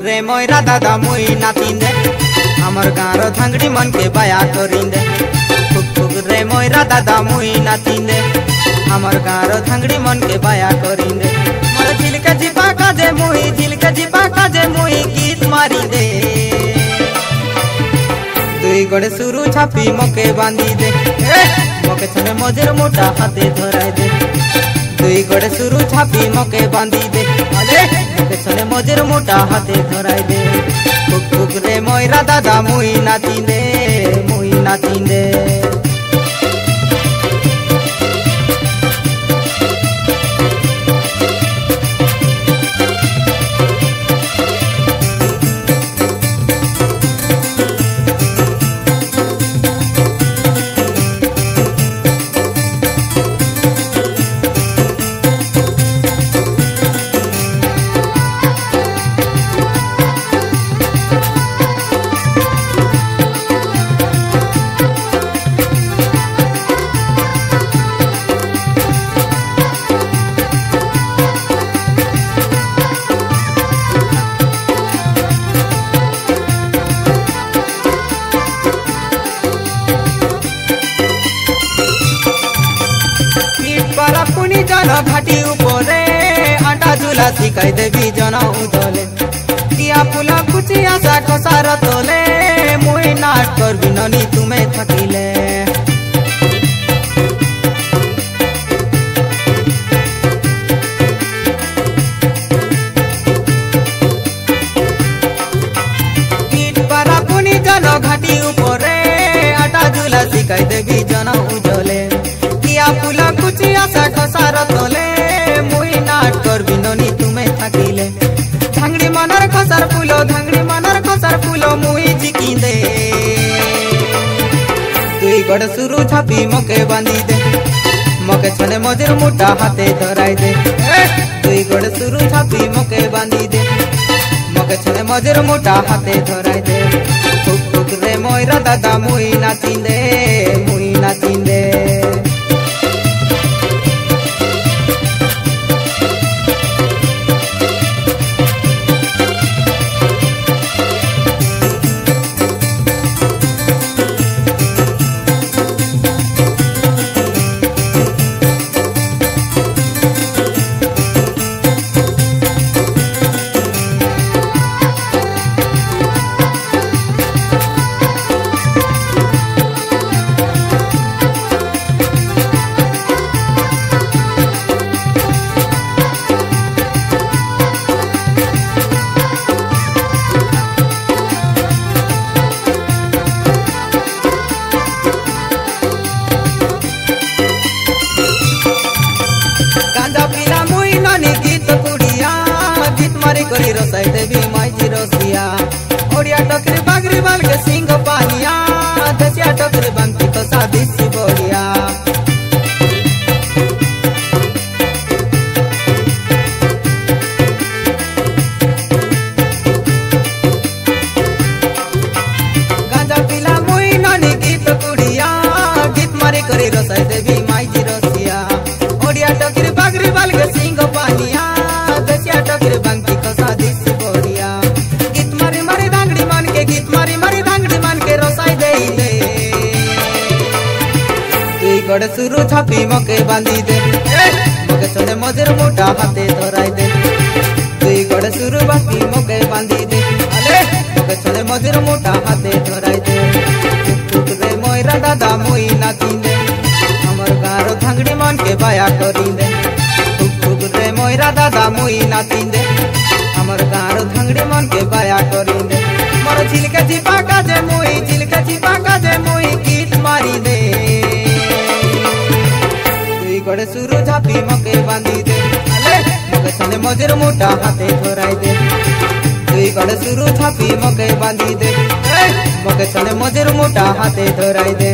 रे मोरा दादा मुई नातिन दे हमर गाँव धांगड़ी मन के बाया करिन दे फुक रे मोरा दादा मुई नातिन दे हमर गाँव धांगड़ी मन के बाया करिन दे मोर झिलके जिपा काजे मुई झिलके जिपा काजे मुई गीत मारी दे दुई गड़े सुरु छापी मके बांधी दे मके छने मजेर मोटा हाथे धराई दे दुई गड़े सुरु छापी मके बांधी दे मके छने मजेर मोटा हाथे धराई दे फुक रे मोरा दादा मुई नातिन दे मुई नातिन दे घाटी उपरे आटा झूला शिकाई देवी जना उदले किया फुला कुची आशा खसार तोले मुई नाट कर बिननी तुम्हें थकिले कीट पारा पुनी जन घाटी उपरे आटा झूला शिकाई देवी जना उदले किया फुला कुची आशा खसार तोले मुई नाट कर बिननी तुम्हें थकिले धांगड़ी मनर खसार फुलो धांगड़ी मनर खसार फुलो मुई जिकी दे दुई गड़ सुरु छापी मके बांधी दे मके छने मजेर मोटा हाथे धराई दे दुई गड़ सुरु छापी मके बांधी दे मके छने मजेर मोटा हाथे धराई दे फुक रे मोरा दादा मुई नातिन दे मुई नातिन दे करी रसाई देवी माई रसिया ओडिया टकरी बागरी बाल के सिंह पानिया दसिया टकरी बंती तो शादी सी बोलिया गांजा पीला मुई नानी गीत कुड़िया गीत मारी करी रसाई देवी माई रसिया ओडिया टकरी बागरी बाल के सिंह पानिया दसिया टकरी बंती गड़ सुरु छापी मके बांधी दे मके छने मजेर मोटा हाथे धराई दे दुई गड़ सुरु बाकी मके बांधी दे मके छने मजेर मोटा हाथे धराई दे फुक रे मोरा दादा मुई नातिन दे हमर गाँव धांगड़ी मन के बाया करिन दे फुक रे मोरा दादा मुई नातिन दे हमर गाँव धांगड़ी मन के बाया करिन दे मोर झिलके जिपा काजे मुई झिलके जिपा काजे मुई गीत मारी दे गड़े सुरु छापी मके बांधी दे मके छने मजेर मोटा हाथे धराई दे दुई गड़े सुरु छापी मके बांधी दे मके छने मजेर मोटा हाथे धराई दे।